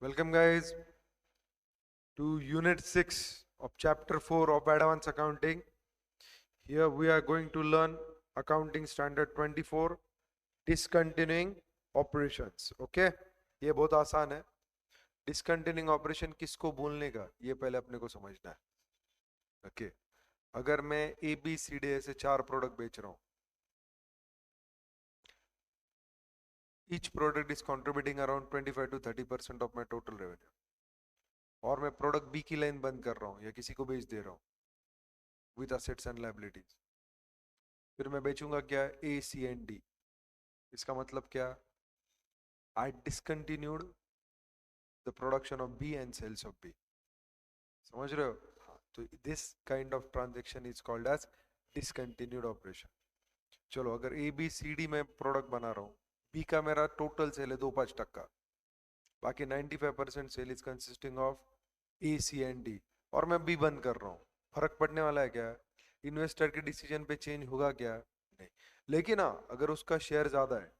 Welcome, guys, to Unit 6 of Chapter 4 of Advanced Accounting. Here we are going to learn Accounting Standard 24, Discontinuing Operations. Okay? ये बहुत आसान है. Discontinuing operation किसको बोलने का ये पहले अपने को समझना है. Okay? अगर मैं ए बी सी डी ऐसे 4 प्रोडक्ट बेच रहा हूँ, each product is contributing around 25 to 30% of my total revenue. और मैं प्रोडक्ट बी की लाइन बंद कर रहा हूँ या किसी को बेच दे रहा हूँ विद असेट्स एंड लायबिलिटीज, फिर मैं बेचूंगा क्या? A C and D. इसका मतलब क्या? I discontinued the production of B and sales of B. समझ रहे हो? हाँ, तो this kind of transaction is called as discontinued operation. चलो, अगर ए बी सी डी में प्रोडक्ट बना रहा हूँ, बी का मेरा टोटल सेल है 2-5%, बाकी 95% cell is consisting of A C and D, और मैं बी बंद कर रहा हूँ. फर्क पड़ने वाला है क्या? इन्वेस्टर के डिसीजन पे चेंज होगा क्या? नहीं. लेकिन हाँ, अगर उसका शेयर ज्यादा है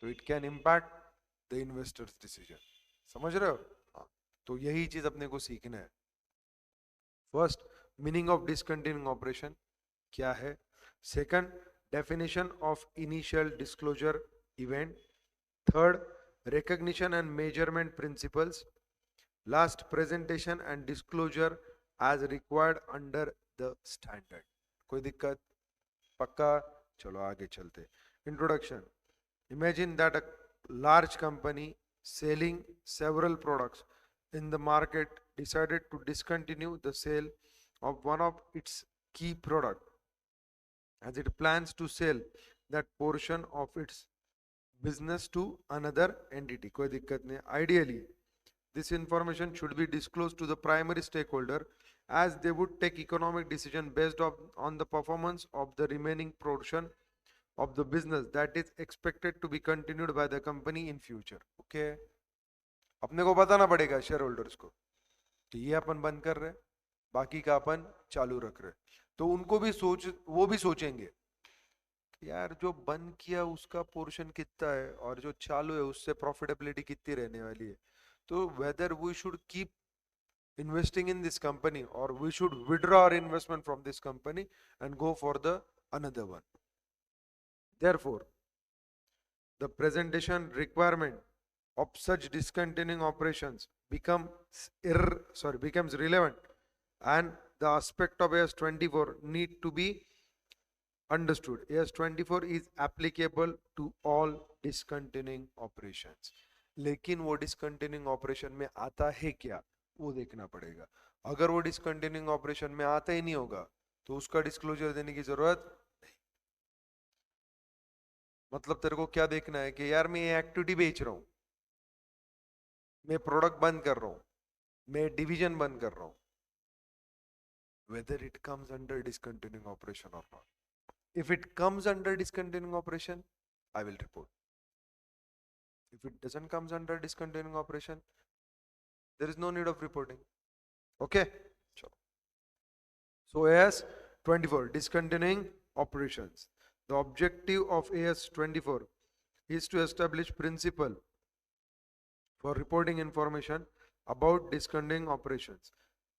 तो it can impact the investors decision. समझ रहे हो? हाँ, तो यही चीज अपने को सीखना है. First, meaning of discontinuing operation क्या है. Second, definition of initial disclosure event. Third, recognition and measurement principles. Last, presentation and disclosure as required under the standard. कोई दिक्कत? पक्का? चलो आगे चलते. Introduction. Imagine that a large company selling several products in the market decided to discontinue the sale of one of its key product as it plans to sell that portion of its business to another entity. कोई दिक्कत नहीं. Ideally, this information should be disclosed to the primary stakeholder as they would take economic decision based on the performance of the remaining portion of the business that is expected to be continued by the company in future. Okay? अपने को बताना पड़ेगा share holders को कि ये अपन बंद कर रहे हैं, बाकी का अपन चालू रख रहे हैं. तो उनको भी वो भी सोचेंगे यार जो बंद किया उसका पोर्शन कितना है और जो चालू है उससे प्रॉफिटेबिलिटी कितनी रहने वाली है. तो whether we should keep investing in this company or we should withdraw our investment from this company and go for the another one. Therefore, the presentation requirement of such discontinuing operations becomes relevant, and the aspect of AS 24 need to be understood. AS 24 is applicable to all discontinuing operations. लेकिन वो discontinuing operation में आता है क्या वो देखना पड़ेगा. अगर वो discontinuing operation में आता ही नहीं होगा तो उसका डिस्क्लोजर देने की जरूरत नहीं. मतलब तेरे को क्या देखना है कि यार मैं ये एक्टिविटी बेच रहा हूं, मैं प्रोडक्ट बंद कर रहा हूं, मैं डिवीजन बंद कर रहा हूं, whether it comes under discontinuing operation or not. If it comes under discontinuing operation, I will report. If it doesn't comes under discontinuing operation, there is no need of reporting. Okay? So AS 24, discontinuing operations. The objective of AS 24 is to establish principle for reporting information about discontinuing operations,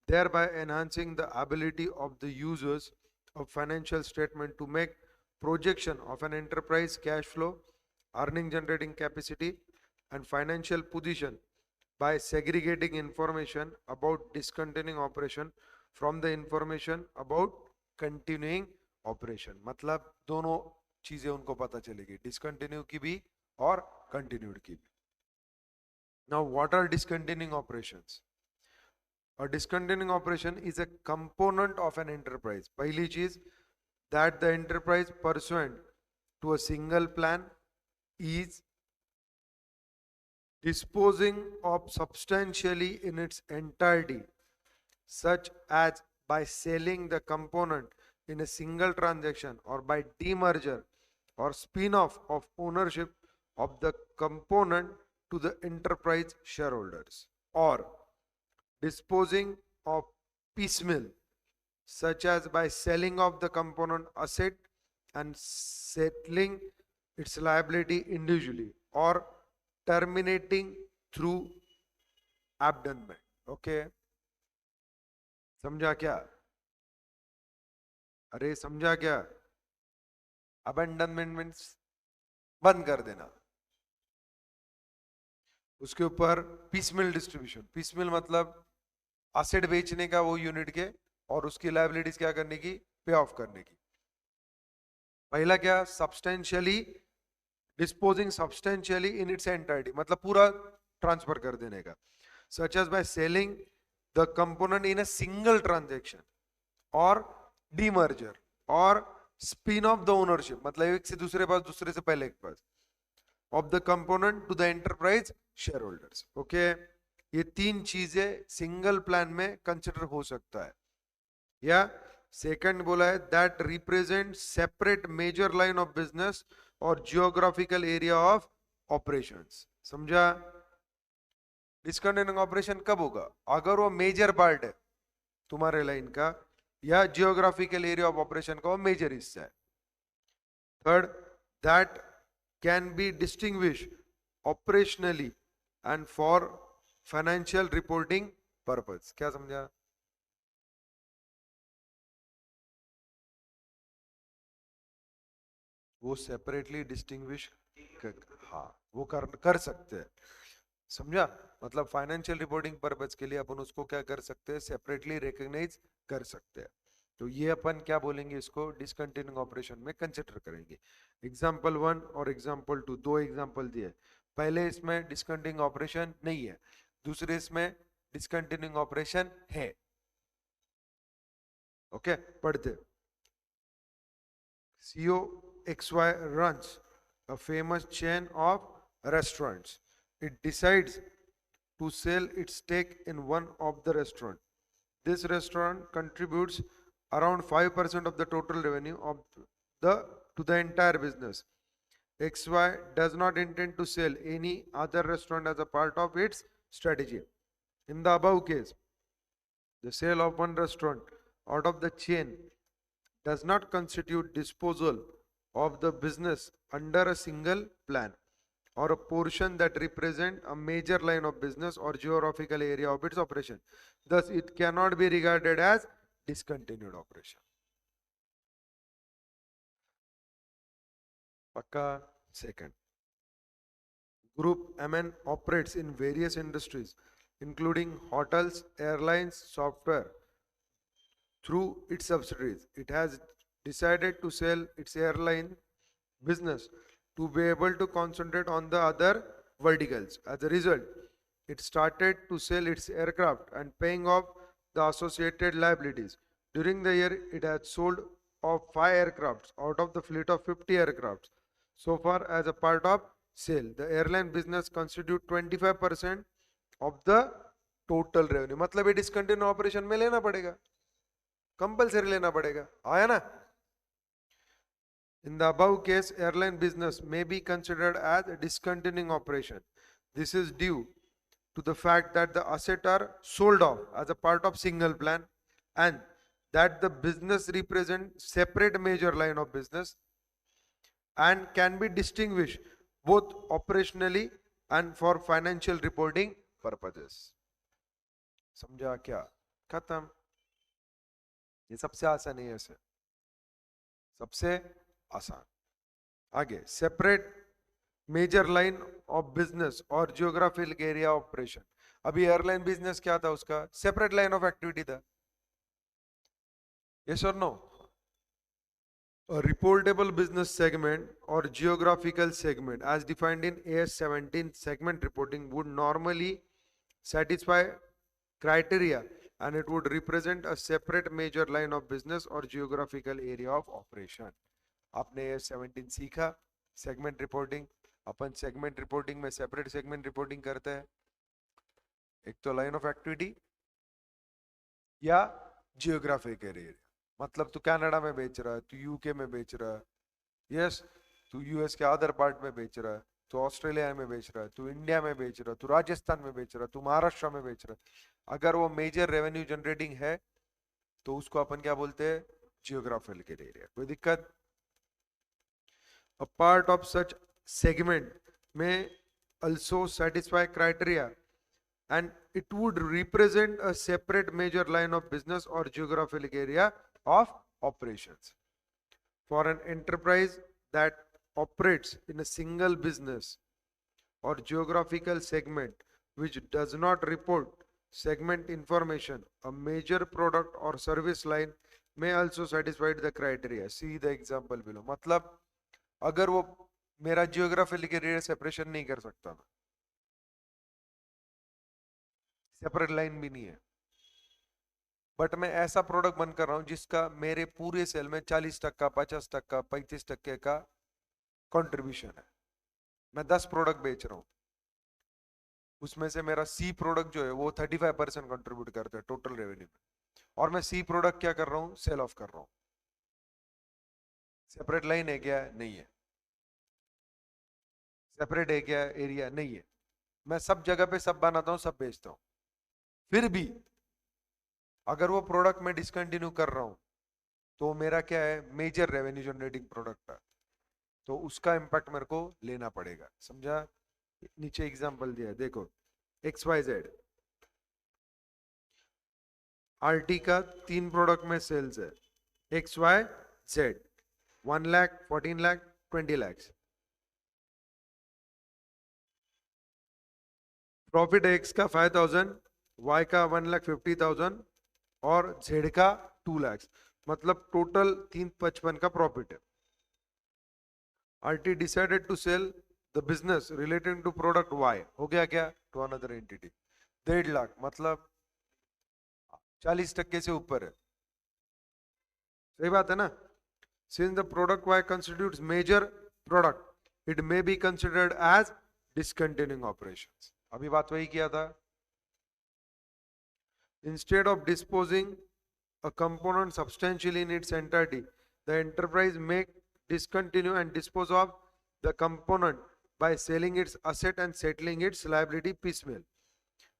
thereby enhancing the ability of the users of financial statement to make projection of an enterprise cash flow, earning generating capacity, and financial position by segregating information about discontinuing operation from the information about continuing operation. मतलब दोनों चीजें उनको पता चलेगी, discontinue की भी और continued की भी. Now, what are discontinuing operations? A discontinuing operation is a component of an enterprise. पहली चीज, that the enterprise pursuant to a single plan is disposing of substantially in its entirety, such as by selling the component in a single transaction or by demerger or spin-off of ownership of the component to the enterprise shareholders, or disposing of piecemeal, such as by selling off the component asset and settling its liability individually, or terminating through abandonment. Okay, समझा क्या? अरे समझा क्या? abandonment means बंद कर देना. उसके ऊपर पीसमिल डिस्ट्रीब्यूशन. पीसमिल मतलब असेट बेचने का वो यूनिट के, और उसकी लायबिलिटीज क्या करने की? पे ऑफ करने की. पहला क्या? Substantially disposing substantially in its entirety, मतलब पूरा ट्रांसफर कर देने का. Such as by selling the component in a single transaction, or demerger, or spin off the ownership, मतलब एक से दूसरे पास, दूसरे से पहले एक पास, of the component to the enterprise shareholders. Okay, ये तीन चीजें सिंगल प्लान में कंसिडर हो सकता है. या सेकंड बोला है that represent separate major line of business और जियोग्राफिकल एरिया ऑफ ऑपरेशंस. समझा? डिस्कंटिन्यूइंग ऑपरेशन कब होगा? अगर वो मेजर पार्ट है तुम्हारे लाइन का, या जियोग्राफिकल एरिया ऑफ ऑपरेशन का वो मेजर हिस्सा है. Third, that can be distinguish operationally and for financial reporting purpose. क्या समझा? वो सेपरेटली डिस्टिंग्विश हाँ, वो कर सकते हैं. समझा? मतलब फाइनेंशियल रिपोर्टिंग पर्पस के लिए अपन उसको क्या कर सकते हैं? सेपरेटली रिकॉग्नाइज कर सकते हैं. तो ये अपन क्या बोलेंगे? इसको डिसकंटिन्यूइंग ऑपरेशन में कंसिडर करेंगे. एग्जांपल 1 और एग्जांपल 2, दो एग्जांपल दिए. पहले इसमें डिसकंटिन्यूइंग ऑपरेशन नहीं है, दूसरे इसमें डिसकंटिन्यूइंग ऑपरेशन है. ओके, पढ़ते. COXY runs a famous chain of restaurants. It decides to sell its stake in one of the restaurant. This restaurant contributes around 5% of the total revenue of the to the entire business. XY does not intend to sell any other restaurant as a part of its strategy. In the above case, the sale of one restaurant out of the chain does not constitute disposal of the business under a single plan or a portion that represent a major line of business or geographical area of its operation. Thus, it cannot be regarded as discontinued operation. Pakka. Second, Group MN operates in various industries, including hotels, airlines, software, through its subsidiaries. It has decided to sell its airline business to be able to concentrate on the other verticals. As a result, it started to sell its aircraft and paying off the associated liabilities. During the year, it has sold off 5 aircrafts out of the fleet of 50 aircrafts. So far as a part of sale, the airline business constitute 25% of the total revenue. मतलब ये discontinued operation में लेना पड़ेगा, compulsory लेना पड़ेगा. आया ना? In the above case, airline business may be considered as a discontinuing operation. This is due to the fact that the assets are sold off as a part of single plan, and that the business represents separate major line of business and can be distinguished both operationally and for financial reporting purposes. समझा क्या? खत्म. ये सबसे आसान है. ऐसे सबसे आसान. आगे, separate major line of business और जियोग्राफिकल एरिया ऑपरेशन. अभी एयरलाइन बिजनेस क्या था? उसका सेपरेट लाइन ऑफ एक्टिविटी था. यस और no? A reportable business segment or geographical segment as defined in AS 17 segment reporting would normally satisfy criteria, and it would represent a separate major line of business or geographical area of operation. आपने AS 17 सीखा segment reporting. अपन segment reporting में separate segment reporting करते हैं. एक तो line of activity या geographic area. मतलब तू कनाडा में बेच रहा है, तू यूके में बेच रहा है, यस, तू यूएस के अदर पार्ट में बेच रहा है, तू ऑस्ट्रेलिया में बेच रहा है, तू इंडिया में बेच रहा है, तू राजस्थान में बेच रहा है, तू महाराष्ट्र में बेच रहा है. अगर वो मेजर रेवेन्यू जनरेटिंग है तो उसको अपन क्या बोलते हैं? Geographical area. कोई दिक्कत? A part of such segment may also satisfy criteria and it would represent a separate major line of business or geographic area of operations. For an enterprise that operates in a single business or geographical segment which does not report segment information, a major product or service line may also satisfy the criteria. See the example below. मतलब अगर वो मेरा geographical area separation नहीं कर सकता, मैं separate line भी नहीं है, बट मैं ऐसा प्रोडक्ट बंद कर रहा हूं जिसका मेरे पूरे सेल में 40%, 50%, 35% का कंट्रीब्यूशन है, मैं 10 प्रोडक्ट बेच रहा हूं, उसमें से मेरा सी प्रोडक्ट जो है वो 35% कंट्रीब्यूट करता है टोटल रेवेन्यू में, और मैं सी प्रोडक्ट क्या कर रहा हूं, सेल ऑफ कर रहा हूं। सेपरेट लाइन है क्या? नहीं है। सेपरेट है क्या एरिया? नहीं है। मैं सब जगह पे सब बनाता हूं, सब बेचता हूं, फिर भी अगर वो प्रोडक्ट मैं डिसकंटिन्यू कर रहा हूं तो मेरा क्या है, मेजर रेवेन्यू जनरेटिंग प्रोडक्ट है, तो उसका इंपैक्ट मेरे को लेना पड़ेगा। समझा? नीचे एग्जांपल दिया है, देखो XYZ RT का 3 प्रोडक्ट में सेल्स है, XYZ 1 lakh, 14 lakh, 20 lakh. Profit X का 5000, Y का 1,50,000 और Z का 2 लाख, मतलब टोटल 355 का प्रॉफिट है। RT decided to sell the business relating to product Y, हो गया क्या, to another entity, 1.5 लाख, मतलब 40% से ऊपर है। सही बात है ना? Since the product Y constitutes major product, it may be considered as discontinuing operations. अभी बात वही किया था। Instead of disposing a component substantially in its entirety, the enterprise may discontinue and dispose of the component by selling its asset and settling its liability piecemeal,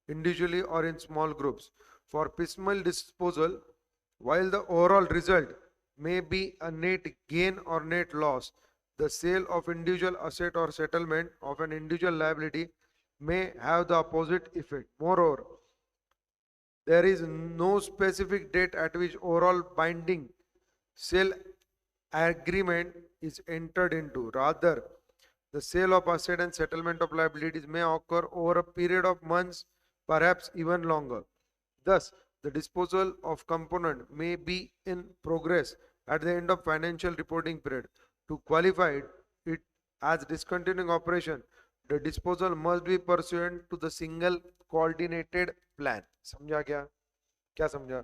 individually or in small groups. For piecemeal disposal, while the overall result may be a net gain or net loss, the sale of individual asset or settlement of an individual liability may have the opposite effect. Moreover, there is no specific date at which overall binding sale agreement is entered into. Rather, the sale of asset and settlement of liabilities may occur over a period of months, perhaps even longer. Thus, the disposal of component may be in progress at the end of financial reporting period. To qualify it as discontinuing operation, the disposal must be pursuant to the single coordinated plan. समझा क्या? क्या समझा?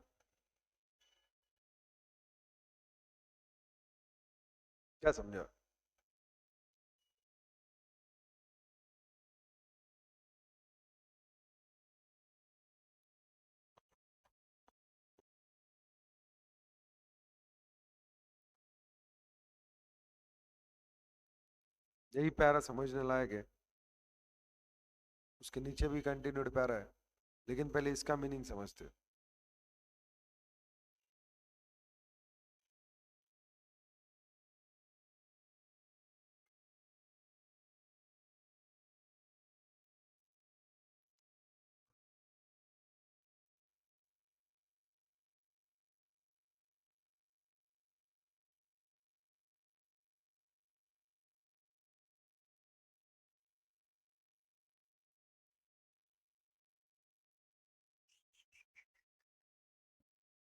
क्या समझा? यही para समझने लायक है, उसके नीचे भी कंटिन्यूड पैरा है, लेकिन पहले इसका मीनिंग समझते।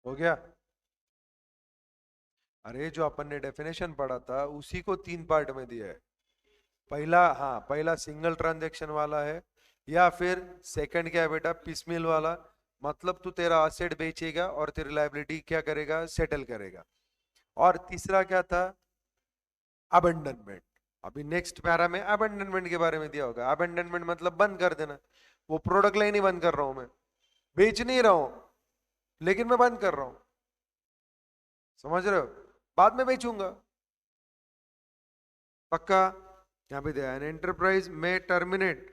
हो गया? अरे जो अपन ने डेफिनेशन पढ़ा था उसी को 3 पार्ट में दिया है। पहला, हाँ, पहला सिंगल ट्रांजैक्शन वाला है, या फिर सेकंड क्या है बेटा, पिसमिल वाला, मतलब तू तेरा असेट बेचेगा और तेरी लायबिलिटी क्या करेगा, सेटल करेगा। और तीसरा क्या था, अबंडनमेंट। अभी नेक्स्ट पैरा में अबंडनमेंट के बारे में दिया होगा। अबंडनमेंट मतलब बंद कर देना। वो प्रोडक्ट लाइन ही बंद कर रहा हूं मैं, बेच नहीं रहा हूं, लेकिन मैं बंद कर रहा हूं। समझ रहे हो? बाद में बेचूंगा। पक्का? यहाँ पे दिया, एन एंटरप्राइज में terminate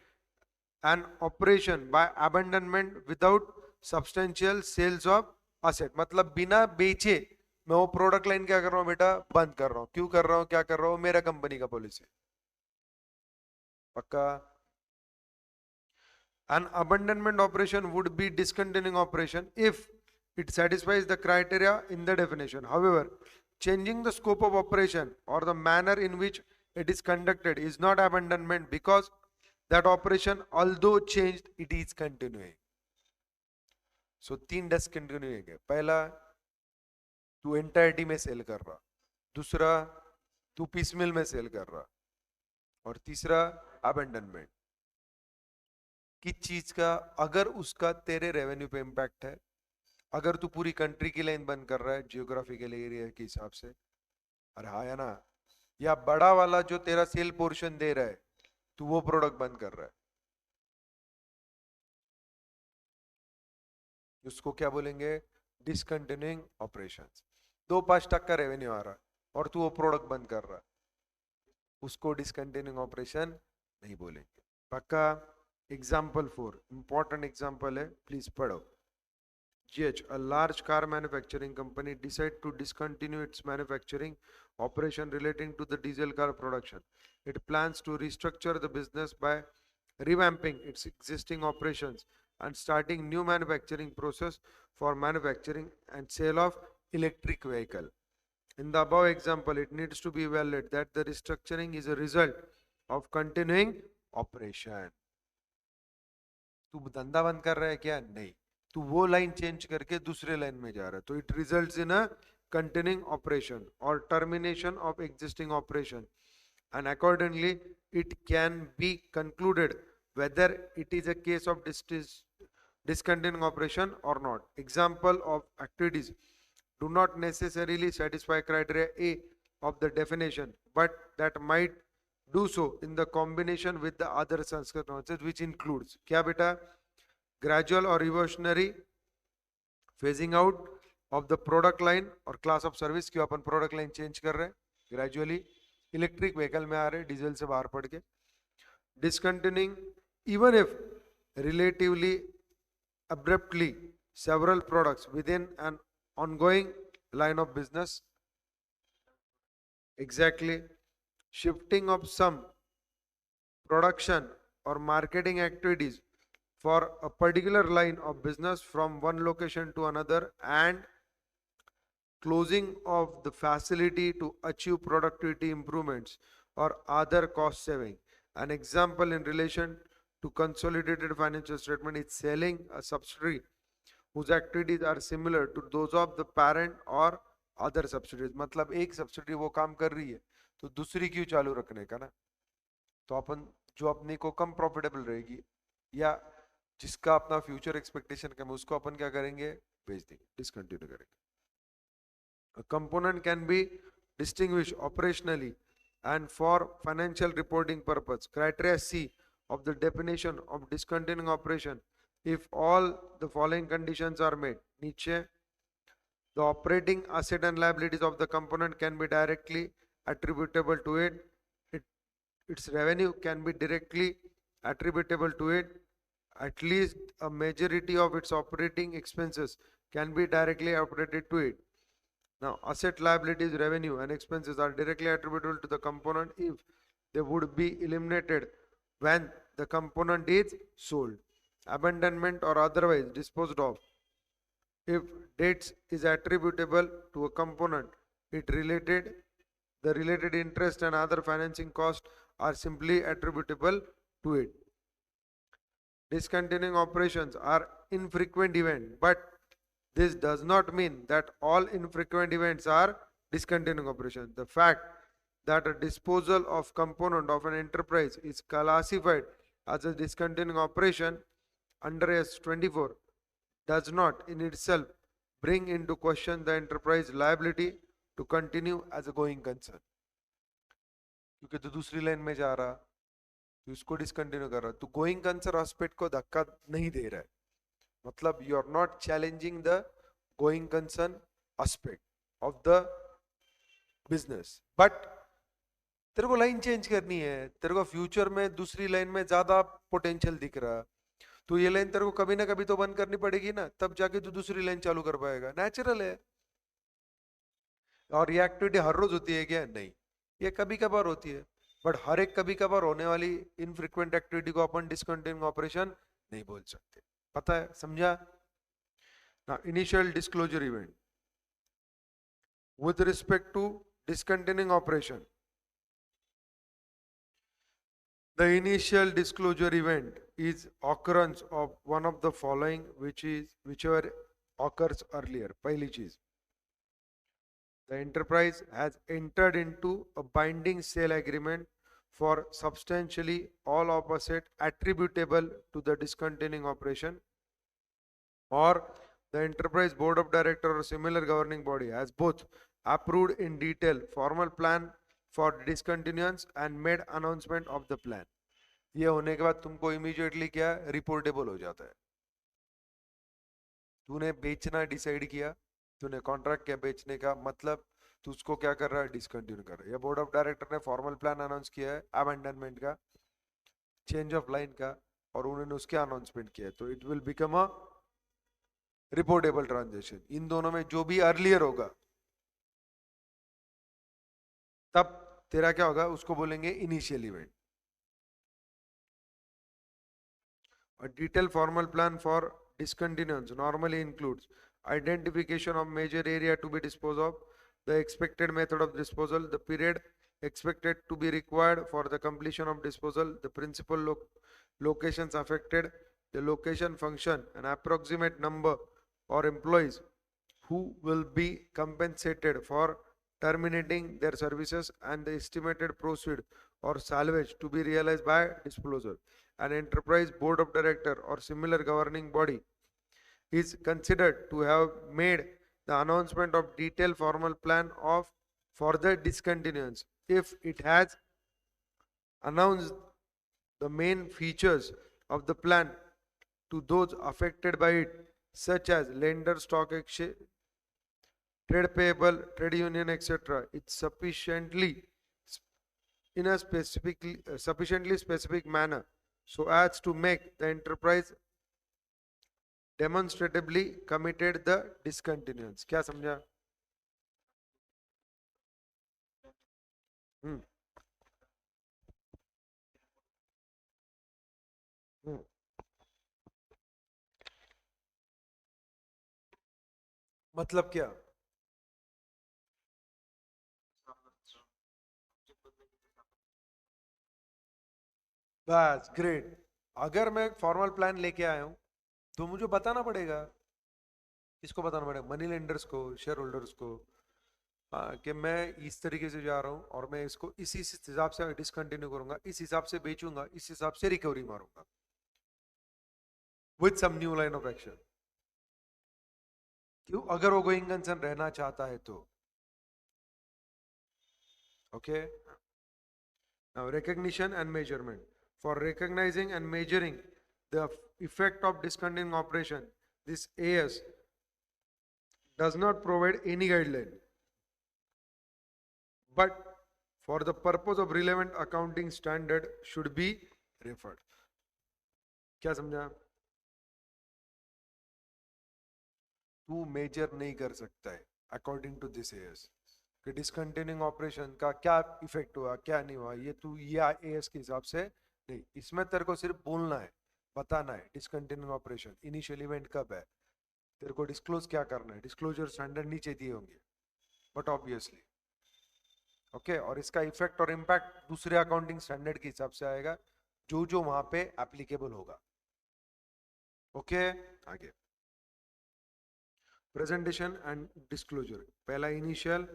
an operation by abandonment without substantial sales of asset, मतलब बिना बेचे मैं वो प्रोडक्ट लाइन क्या कर रहा हूँ बेटा, बंद कर रहा हूँ। क्यों कर रहा हूँ, क्या कर रहा हूँ, मेरा कंपनी का पॉलिसी। पक्का? An abandonment operation would be discontinuing operation if it satisfies the criteria in the definition. However, changing the scope of operation or the manner in which it is conducted is not abandonment because that operation, although changed, it is continuing. So 3 discontinuing है. पहला, तू entirety में cell कर रहा, दूसरा तू piecemeal में cell कर रहा, और तीसरा अबेंडनमेंट. किस चीज का, अगर उसका तेरे रेवेन्यू पे इम्पैक्ट है, अगर तू पूरी कंट्री की लाइन बंद कर रहा है जियोग्राफिकल एरिया के हिसाब से, अरे हाँ या ना, या बड़ा वाला जो तेरा सेल पोर्शन दे रहा है तू वो प्रोडक्ट बंद कर रहा है, उसको क्या बोलेंगे? Discontinuing operations. 2-5% रेवेन्यू आ रहा है और तू वो प्रोडक्ट बंद कर रहा है, उसको डिसकंटिन्यूइंग ऑपरेशन नहीं बोलेंगे. पक्का? एग्जाम्पल 4 इंपॉर्टेंट एग्जाम्पल है, प्लीज पढ़ो. GH, a large car manufacturing company decided to discontinue its manufacturing operation relating to the diesel car production. It plans to restructure the business by revamping its existing operations and starting new manufacturing process for manufacturing and sale of electric vehicle. In the above example, it needs to be evaluated that the restructuring is a result of continuing operation. तू धंधा बंद कर रहा है क्या? नहीं, तो वो लाइन चेंज करके दूसरे लाइन में जा रहा है, तो it results in a continuing operation or termination of existing operation, and accordingly it can be concluded whether it is a case of discontinuing operation or not. Example of activities do not necessarily satisfy criteria A of the definition, but that might do so in the combination with the other circumstances, which includes क्या बेटा? Gradual or reversionary phasing out of the product line or class of service. क्यों अपन product line change कर रहे हैं gradually? Electric vehicle में आ रहे, diesel से बाहर पड़ के. Discontinuing even if relatively abruptly several products within an ongoing line of business. Exactly. Shifting of some production or marketing activities for a particular line of business from one location to another, and closing of the facility to achieve productivity improvements or other cost saving. An example in relation to consolidated financial statement is selling a subsidiary whose activities are similar to those of the parent or other subsidiaries. मतलब एक subsidy वो काम कर रही है तो दूसरी क्यों चालू रखने का ना. तो अपन जो अपने को कम प्रॉफिटेबल रहेगी या जिसका अपना फ्यूचर एक्सपेक्टेशन कम है उसको अपन क्या करेंगे? बेच देंगे, डिसकंटिन्यू करेंगे. A component can be distinguished operationally and for financial reporting purpose. Criteria C of the definition of discontinuing operation, if all the following conditions are met. नीचे, the operating asset and liabilities of the component can be directly attributable to it. Its revenue can be directly attributable to it. At least a majority of its operating expenses can be directly attributed to it. Now, asset, liabilities, revenue and expenses are directly attributable to the component if they would be eliminated when the component is sold, abandonment or otherwise disposed of. If debts is attributable to a component, the related interest and other financing costs are simply attributable to it. Discontinuing operations are infrequent events, but this does not mean that all infrequent events are discontinuing operations. The fact that a disposal of component of an enterprise is classified as a discontinuing operation under S24 does not in itself bring into question the enterprise liability to continue as a going concern. क्योंकि तो दूसरी line में जा रहा, तो इसको discontinue कर रहा, तो गोइंग कंसर्न एस्पेक्ट को धक्का नहीं दे रहा है. मतलब you are not challenging the going concern aspect of the business, but तेरे को लाइन चेंज करनी है, तेरे को फ्यूचर में दूसरी लाइन में ज्यादा पोटेंशियल दिख रहा, तो ये लाइन तेरे को कभी ना कभी तो बंद करनी पड़ेगी ना, तब जाके तू दूसरी लाइन चालू कर पाएगा. नेचुरल है. और ये एक्टिविटी हर रोज होती है क्या? नहीं, ये कभी कभार होती है, बट हर एक कभी कभार होने वाली इनफ्रीक्वेंट एक्टिविटी को अपन डिसकंटिन्यूइंग ऑपरेशन नहीं बोल सकते. पता है, समझा? Now initial disclosure event with respect to discontinuing operation. The initial disclosure event is occurrence of one of the following, whichever occurs earlier. पहली चीज, the enterprise has entered into a binding sale agreement for substantially all opposite attributable to the discontinuing operation, or the enterprise board of director or similar governing body has both approved in detail formal plan for discontinuance and made announcement of the plan. ये होने के बाद तुमको immediately क्या reportable हो जाता है. तूने बेचना डिसाइड किया, तूने कॉन्ट्रैक्ट किया बेचने का, मतलब तू उसको क्या कर रहा है, डिसकंटिन्यू कर रहा है. या बोर्ड ऑफ डायरेक्टर ने फॉर्मल प्लान अनाउंस किया है अबैंडनमेंट का, चेंज ऑफ लाइन का, और उन्होंने उसके अनाउंसमेंट किया है, तो it will become a reportable transaction. इन दोनों में जो भी अर्लियर होगा तब तेरा क्या होगा, उसको बोलेंगे initial event. A detailed formal plan for discontinuance normally includes identification of major area to be disposed of, the expected method of disposal, the period expected to be required for the completion of disposal, the principal locations affected, the location function, an approximate number or employees who will be compensated for terminating their services, and the estimated proceed or salvage to be realized by disposal. An enterprise board of director or similar governing body is considered to have made the announcement of detailed formal plan of further discontinuance if it has announced the main features of the plan to those affected by it, such as lender, stock exchange, trade payable, trade union, etc. It's in a sufficiently specific manner so as to make the enterprise demonstrably committed the discontinuance. क्या समझा? हम्म. मतलब क्या? बस great. अगर मैं formal plan लेके आया हूं तो मुझे बताना पड़ेगा. किसको बताना पड़ेगा? मनी लेंडर्स को, शेयर होल्डर्स को, कि मैं इस तरीके से जा रहा हूं और मैं इसको इसी हिसाब से डिसकंटिन्यू करूंगा, इस हिसाब से बेचूंगा, इस हिसाब से रिकवरी मारूंगा with some new line of action. क्यों? अगर वो गोइंग कंसर्न रहना चाहता है तो. Okay. Now recognition and measurement. For recognizing and measuring the effect of discontinuing operation, this AS does not provide any guideline, but for the purpose of relevant accounting standard should be referred. क्या समझा? तू major नहीं कर सकता है according to this as कि discontinuing operation का क्या इफेक्ट हुआ, क्या नहीं हुआ, ये तू ये एएस के हिसाब से नहीं. इसमें तेरे को सिर्फ बोलना है, बताना है डिसकंटिन्यूइंग ऑपरेशन इनिशियल इवेंट कब है, तेरे को डिस्क्लोज क्या करना है. डिस्क्लोजर स्टैंडर्ड नीचे दिए होंगे बट ऑब्वियसली ओके. और इसका इफेक्ट और इम्पैक्ट दूसरे अकाउंटिंग स्टैंडर्ड के हिसाब से आएगा जो जो वहां पे एप्लीकेबल होगा. ओके. आगे प्रेजेंटेशन एंड डिस्क्लोजर. पहला इनिशियल,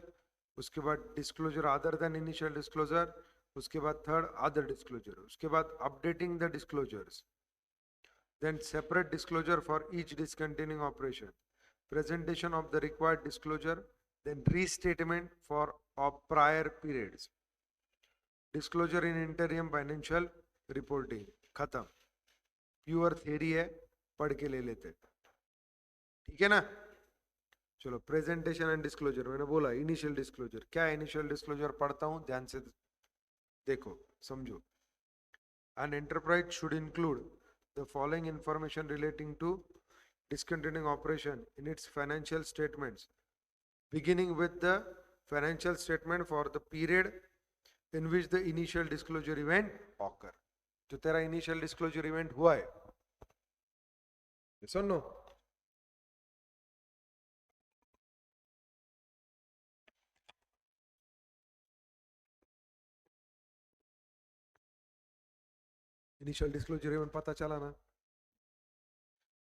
उसके बाद disclosure other than initial disclosure, उसके बाद थर्ड अदर डिस्क्लोजर, उसके बाद updating the disclosures, then separate disclosure for each discontinuing operation, presentation of the required disclosure, then restatement for of prior periods, disclosure in interim financial reporting. खत्म. Pure theory है, पढ़ के ले लेते. ठीक है ना? चलो प्रेजेंटेशन एंड डिस्क्लोजर. मैंने बोला इनिशियल डिस्क्लोजर. क्या है इनिशियल डिस्क्लोजर? पढ़ता हूं, ध्यान से देखो, समझो. An enterprise should include the following information relating to discontinuing operation in its financial statements, beginning with the financial statement for the period in which the initial disclosure event occur. जो तेरा initial disclosure event हुआ है Yes or no? Initial disclosure event पता चला ना?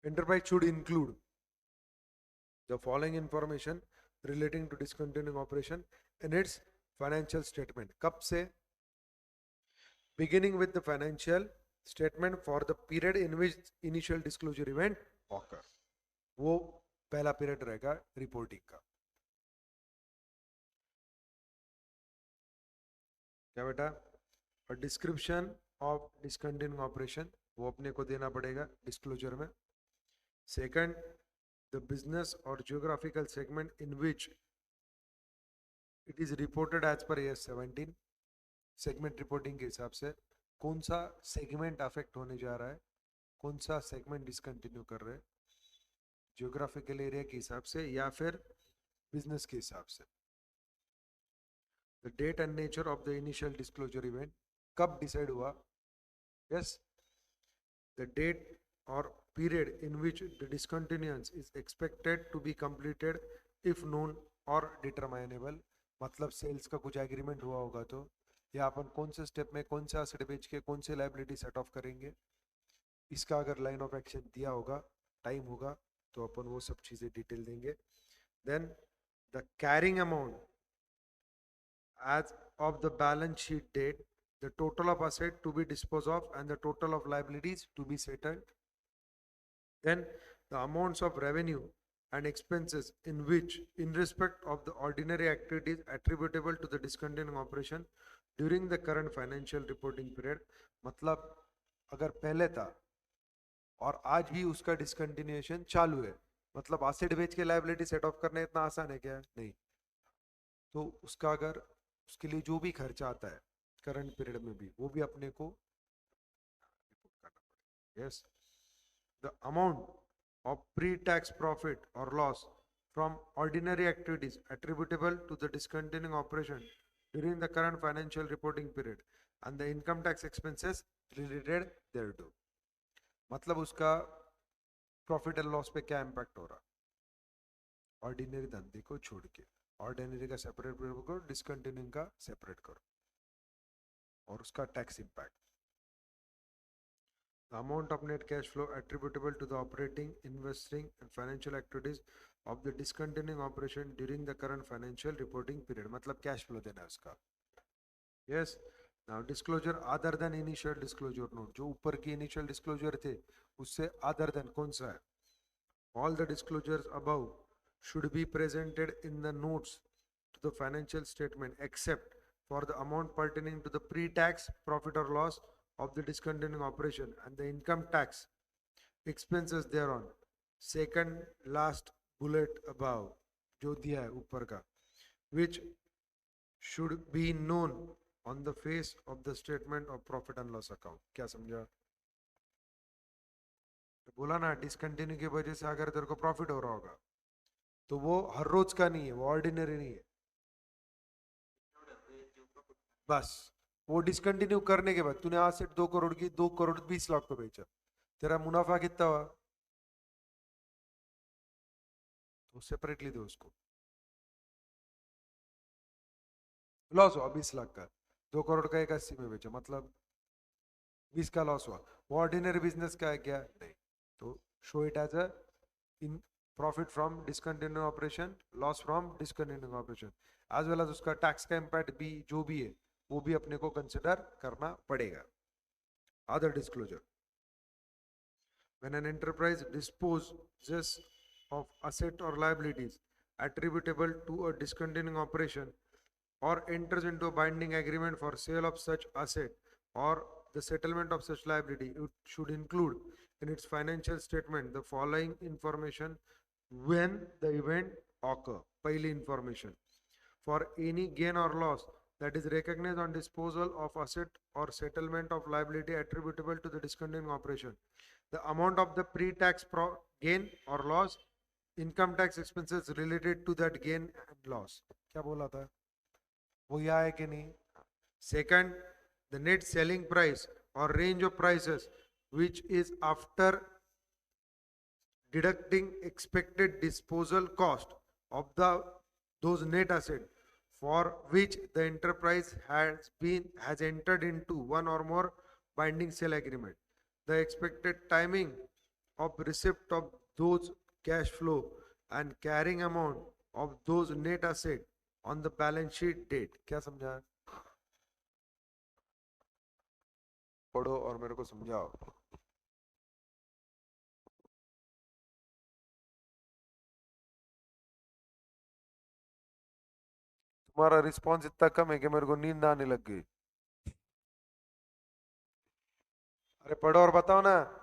Enterprise should include the following information relating to discontinuing operation in its financial statement. कब से? Beginning with the financial statement for the period in which initial disclosure event occur. वो पहला period रहेगा reporting का. क्या बेटा? A description of discontinuing operation वो अपने को देना पड़ेगा डिस्क्लोजर में. Second, the business or geographical segment in which it is reported as per AS 17. Segment reporting के हिसाब से कौन सा सेगमेंट अफेक्ट होने जा रहा है, कौन सा सेगमेंट डिसकंटिन्यू कर रहे हैं, जियोग्राफिकल एरिया के हिसाब से या फिर बिजनेस के हिसाब से. The date and nature of the initial disclosure event कब डिसाइड हुआ? Yes, the date or period in which the discontinuance is expected to be completed if known or determinable. मतलब सेल्स का कुछ एग्रीमेंट हुआ होगा तो, या अपन कौन से स्टेप में कौन से एसेट बेच के कौन से लायबिलिटी सेट ऑफ करेंगे, इसका अगर लाइन ऑफ एक्शन दिया होगा, टाइम होगा, तो अपन वो सब चीजें डिटेल देंगे. Then the carrying amount as of the balance sheet date, the total of asset to be disposed of and the total of liabilities to be settled. Then the amounts of revenue and expenses in which in respect of the ordinary activities attributable to the discontinuing operation during the current financial reporting period. मतलब अगर पहले था और आज भी उसका discontinuation चालू है, मतलब एसेट बेच के लायबिलिटी सेट ऑफ करना इतना आसान है क्या? नहीं. तो उसका अगर उसके लिए जो भी खर्चा आता है करंट पीरियड में भी, वो भी अपने को रिपोर्ट करना पड़ेगा. Yes, the amount of pre tax profit और loss from ordinary activities attributable to the discontinuing operation during the current financial reporting period and the income tax expenses related thereto. मतलब उसका प्रॉफिट एंड लॉस पे क्या impact हो रहा, ordinary धंधे को छोड़ के. ऑर्डिनरी का सेपरेट करो, डिसकंटिन्यूइंग का सेपरेट करो, और उसका tax impact. The amount of net cash flow attributable to the operating, investing and financial activities of the discontinuing operation during the current financial reporting period. मतलब कैश फ्लो देना है उसका. Yes. Now disclosure other than initial disclosure note, जो ऊपर की initial disclosure थे उससे other than कौन सा है? All the disclosures above should be presented in the notes to the financial statement except for the amount pertaining to the pre-tax profit or loss of the discontinuing operation and the income tax expenses thereon. Second last bullet above जो दिया है ऊपर का, which should be known on the face of the statement of profit and loss account. क्या समझा? तो बोला ना, डिसकंटिन्यू की वजह से अगर तेरे को प्रॉफिट हो रहा होगा तो वो हर रोज का नहीं है, वो ऑर्डिनरी नहीं है. बस वो डिसकंटिन्यू करने के बाद तूने आज से 2 करोड़ की 2 करोड़ 20 लाख को बेचा, तेरा मुनाफा कितना हुआ? तो सेपरेटली दो उसको. लॉस हुआ 20 लाख का, 2 करोड़ का 81 में बेचा, मतलब 20 का लॉस हुआ. वो ऑर्डिनरी बिजनेस का है क्या? नहीं. तो show it as a in profit from discontinue operation, loss from discontinue operation, as well as उसका टैक्स का इम्पैक्ट भी जो भी है वो भी अपने को कंसिडर करना पड़ेगा. Other disclosure, when an enterprise disposes of asset or liabilities attributable to a discontinuing operation or enters into a binding agreement for sale of such asset or the settlement of such liability, it should include in its financial statement the following information when the event occur. Pahli information, for any gain or loss that is recognized on disposal of asset or settlement of liability attributable to the discontinuing operation, the amount of the pre-tax gain or loss, income tax expenses related to that gain and loss. क्या बोला था? वो यहाँ है कि नहीं? Second, the net selling price or range of prices which is after deducting expected disposal cost of those net asset for which the enterprise has entered into one or more binding sale agreement. The expected timing of receipt of those cash flow and carrying amount of those net asset on the balance sheet date. क्या समझा? पढ़ो और मेरे को समझाओ. तुम्हारा response इतना कम है कि मेरे को नींद आने लग गई. अरे पढ़ो और बताओ ना.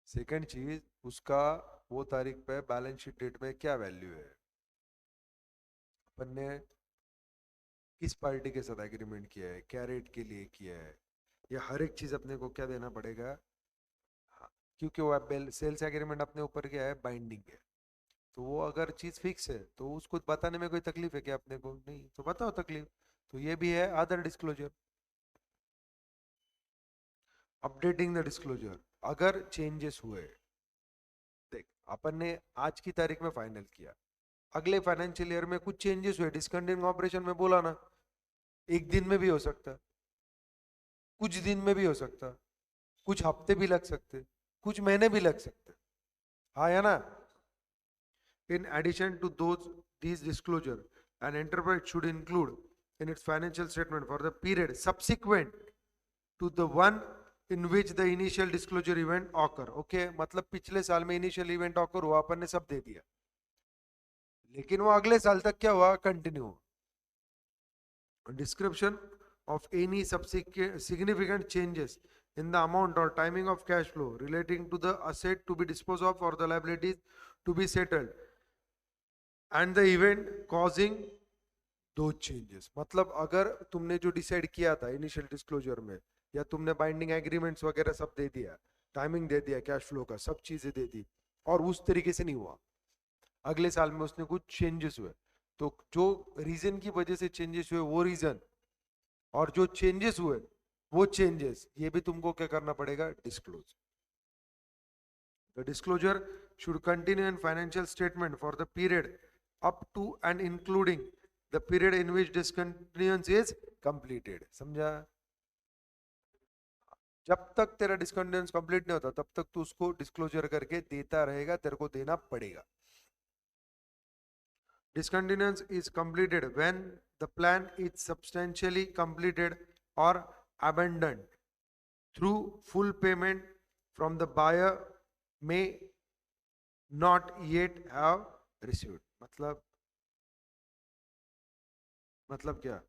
सेकंड चीज, उसका वो तारीख पे बैलेंस शीट डेट में क्या वैल्यू है, अपन ने किस पार्टी के साथ एग्रीमेंट किया है, क्या रेट के लिए किया है, या हर एक चीज अपने को क्या देना पड़ेगा. हाँ, क्योंकि वो सेल्स एग्रीमेंट अपने ऊपर क्या है, बाइंडिंग है. तो वो अगर चीज फिक्स है तो उसको बताने में कोई तकलीफ है क्या अपने को? नहीं. तो बताओ तकलीफ. तो ये भी है other disclosure. Updating the disclosure. अगर चेंजेस हुए, देख अपन ने आज की तारीख में फाइनल किया, अगले फाइनेंशियल ईयर में कुछ चेंजेस हुए, डिसकंटिन्यूइंग ऑपरेशन में बोला ना, एक दिन में भी हो सकता, कुछ दिन में भी हो सकता, कुछ हफ्ते भी लग सकते, कुछ महीने भी लग सकते. हाँ या ना? In addition to these disclosure, an enterprise should include in its financial statement for the period subsequent to the one in which the initial disclosure event occur. Okay, मतलब पिछले साल में initial event occur हुआ, अपन ने सब दे दिया, लेकिन वो अगले साल तक क्या हुआ, continue. Description of any subsequent significant changes in the amount or timing of cash flow relating to the asset to be disposed of or the liabilities to be settled and the event causing those changes. मतलब अगर तुमने जो decide किया था initial disclosure में, या तुमने binding agreements वगैरह सब दे दिया, टाइमिंग दे दिया, कैश फ्लो का सब चीजें दे दी, और उस तरीके से नहीं हुआ, अगले साल में उसने कुछ चेंजेस हुए, तो जो रीजन की वजह से चेंजेस हुए वो रीजन, और जो चेंजेस हुए वो चेंजेस, ये भी तुमको क्या करना पड़ेगा, disclose. The disclosure should continue in financial statement for the period up to and including the period in which discontinuance is completed. समझा? जब तक तेरा डिस्कंटिन्यूएंस कंप्लीट नहीं होता तब तक तू उसको डिस्क्लोजर करके देता रहेगा, तेरे को देना पड़ेगा. Discontinuance is completed when the plan is substantially completed or abandoned through full payment from the buyer may not yet have received. मतलब क्या,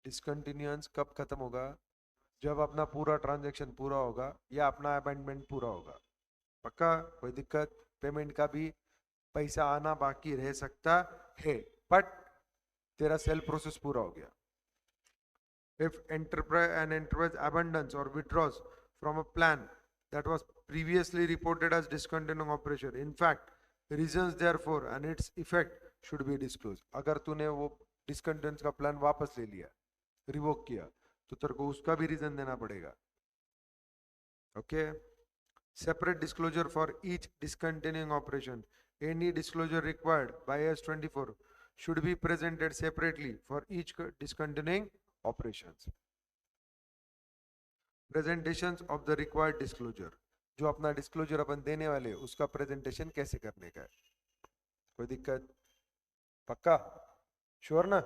डिसकंटिन्यूएंस कब खत्म होगा, जब अपना पूरा ट्रांजैक्शन पूरा होगा या अपना अबेंडमेंट पूरा होगा. पक्का? कोई दिक्कत? पेमेंट का भी पैसा आना बाकी रह सकता है, बट तेरा सेल प्रोसेस पूरा हो गया. If an enterprise abandons or withdraws from a plan that was previously reported as discontinuing operation, in fact, reasons therefore and its effect should be disclosed. अगर तूने वो डिसकंटिन्यूएंस का प्लान वापस ले लिया, रिवोक किया, तो तेरे को उसका भी रीजन देना पड़ेगा. Okay. Separate disclosure for each discontinuing operation. Any disclosure required by S24 should be presented separately for each discontinuing operations. Presentations of the required disclosure. जो अपना डिस्क्लोजर अपन देने वाले उसका प्रेजेंटेशन कैसे करने का है. कोई दिक्कत? पक्का? श्योर ना?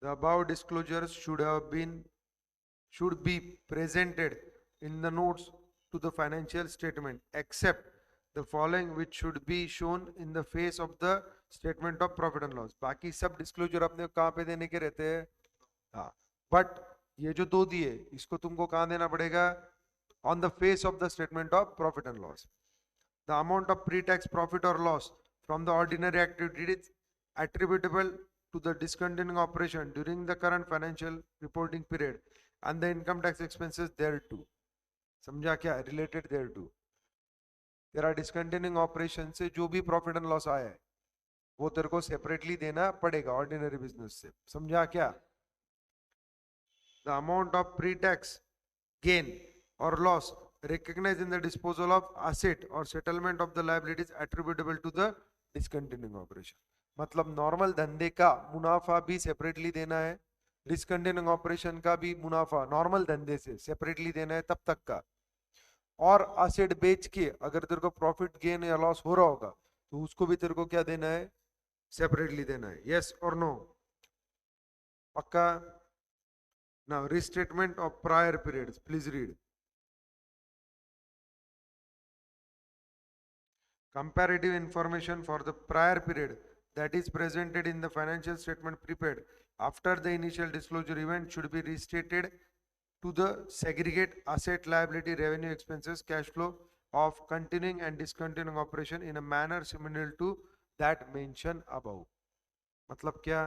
The above disclosures should be presented in the notes to the financial statement except the following, which should be shown in the face of the statement of profit and loss. बाकी सब disclosure अपने कहाँ पे देने के रहते हैं? हाँ, बट ये जो दो दिए इसको तुमको कहाँ देना पड़ेगा? On the face of the statement of profit and loss. The amount of pre-tax profit or loss from the ordinary activities attributable to the discontinuing operation during the current financial reporting period and the income tax expenses thereto. समझा क्या? Related thereto. तेरा discontinuing operation से जो भी profit and loss आया है वो तेरे को सेपरेटली देना पड़ेगा ऑर्डिनरी बिजनेस से, समझा क्या? The amount of pre tax gain or loss recognized in the disposal of asset or settlement of the liabilities attributable to the discontinuing operation. मतलब नॉर्मल धंधे का मुनाफा भी सेपरेटली देना है, डिसकंटिन्यूइंग ऑपरेशन का भी मुनाफा नॉर्मल धंधे से सेपरेटली देना है तब तक का, और असेट बेच के अगर तेरे को प्रॉफिट गेन या लॉस हो रहा होगा तो उसको भी तेरे को क्या देना है, सेपरेटली देना है. यस और नो? पक्का? Now restatement of prior periods, please read. Comparative information for the prior period that is presented in the financial statement prepared after the initial disclosure event should be restated to the segregate asset, liability, revenue, expenses, cash flow of continuing and discontinuing operation in a manner similar to that mentioned above. मतलब क्या?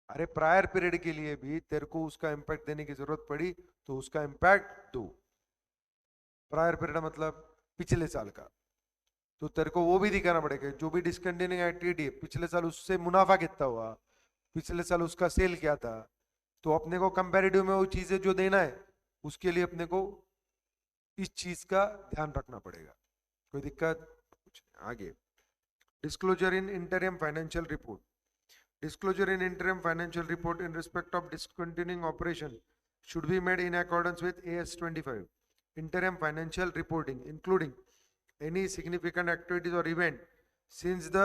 अरे prior period के लिए भी तेरे को उसका impact देने की जरूरत पड़ी तो उसका इंपैक्ट दो. प्रायर पीरियड मतलब पिछले साल का, तो तेरे को वो भी दिखाना पड़ेगा जो भी डिसकंटिन्यूइंग एक्टिविटी है पिछले साल उससे मुनाफा कितना हुआ, पिछले साल उसका सेल क्या था. तो अपने को कंपैरेटिव में वो चीजें जो देना है उसके लिए अपने को इस चीज का ध्यान रखना पड़ेगा. कोई दिक्कत? कुछ नहीं. आगे disclosure in interim financial report. Disclosure in interim financial report in respect of discontinuing operation should be made in accordance with AS 25. Interim financial reporting, including any significant activities or event since the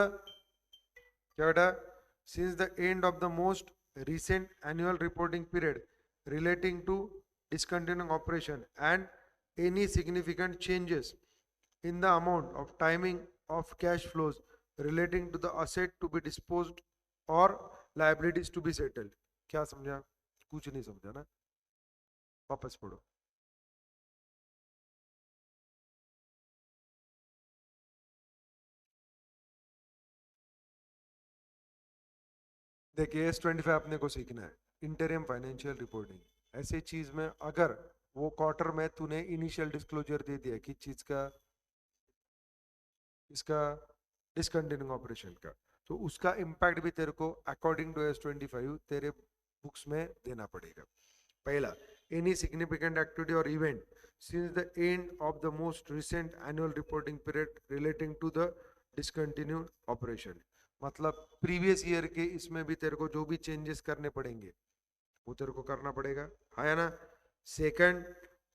since the end of the most recent annual reporting period relating to discontinuing operation, and any significant changes in the amount of timing of cash flows relating to the asset to be disposed और liabilities to be settled. क्या समझा? कुछ नहीं समझा ना? वापस पढ़ो. देखिए S25 अपने को सीखना है, इंटरिम फाइनेंशियल रिपोर्टिंग. ऐसी चीज में अगर वो क्वार्टर में तूने इनिशियल डिस्क्लोजर दे दिया कि चीज का, इसका डिसकंटिन्यूइंग ऑपरेशन का, तो उसका इम्पैक्ट भी तेरे को अकॉर्डिंग टू S25 तेरे बुक्स में देना पड़ेगा. पहला, एनी सिग्निफिकेंट एक्टिविटी और event since the end of the most recent annual reporting period relating to the discontinued operation. मतलब प्रीवियस ईयर के इसमें भी तेरे को जो भी चेंजेस करने पड़ेंगे वो तेरे को करना पड़ेगा, है ना? Second,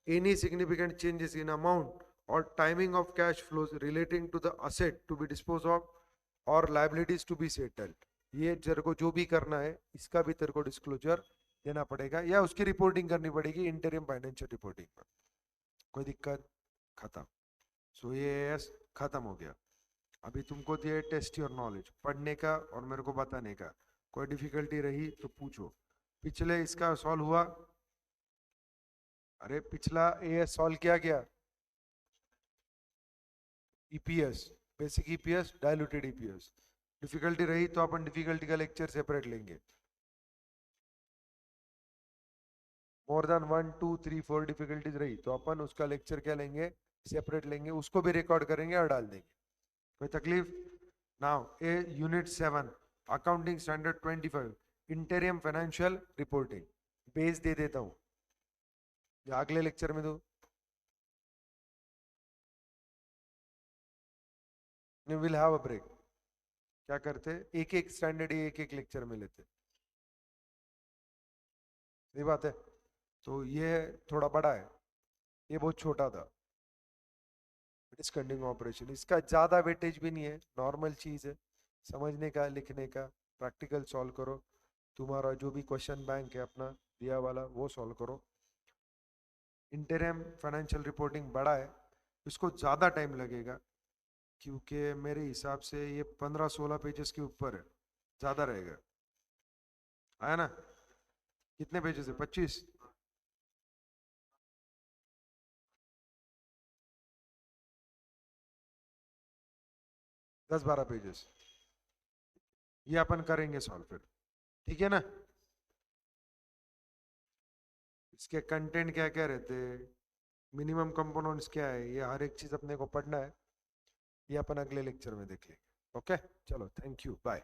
any significant changes in amount or timing of cash flows relating to the asset to be dispose of or liabilities to be settled. ये तेरे को जो भी करना है इसका भी तेरे को डिस्क्लोजर देना पड़ेगा या उसकी रिपोर्टिंग करनी पड़ेगी इंटरिम फाइनेंशियल रिपोर्टिंग में. कोई दिक्कत? खत्म. सो ये खत्म हो गया. अभी तुमको दिए टेस्ट योर नॉलेज पढ़ने का और मेरे को बताने का. कोई डिफिकल्टी रही तो पूछो. पिछले इसका सॉल्व हुआ? अरे पिछला एएस सॉल्व किया गया. EPS, basic EPS, diluted EPS. Difficulty रही तो अपन डिफिकल्टी का लेक्चर सेपरेट लेंगे. मोर देन 1 2 3 4 डिफिकल्टीज रही तो अपन उसका लेक्चर क्या लेंगे, सेपरेट लेंगे. उसको भी रिकॉर्ड करेंगे और डाल देंगे. कोई तकलीफ? Now a unit 7 accounting standard 25 interim financial reporting. Base दे देता हूं या अगले लेक्चर में दो. Will have a break. क्या करते, एक एक स्टैंडर्ड एक एक लेक्चर में लेते. ये बात है. तो ये थोड़ा बड़ा है, ये बहुत छोटा था. डिसकंटिन्यूइंग ऑपरेशन इसका ज्यादा वेटेज भी नहीं है, नॉर्मल चीज है समझने का, लिखने का. प्रैक्टिकल सॉल्व करो. तुम्हारा जो भी क्वेश्चन बैंक है अपना दिया वाला वो सॉल्व करो. इंटरिम फाइनेंशियल रिपोर्टिंग बड़ा है, इसको ज्यादा टाइम लगेगा क्योंकि मेरे हिसाब से ये 15-16 पेजेस के ऊपर है, ज्यादा रहेगा. आया ना? कितने पेजेस है? 25. 10-12 पेजेस. ये अपन करेंगे सॉल्व फिर. ठीक है ना? इसके कंटेंट क्या क्या रहते हैं, मिनिमम कंपोनेंट्स क्या है, ये हर एक चीज अपने को पढ़ना है, ये अपन अगले लेक्चर में देख लेंगे। ओके, चलो, थैंक यू, बाय।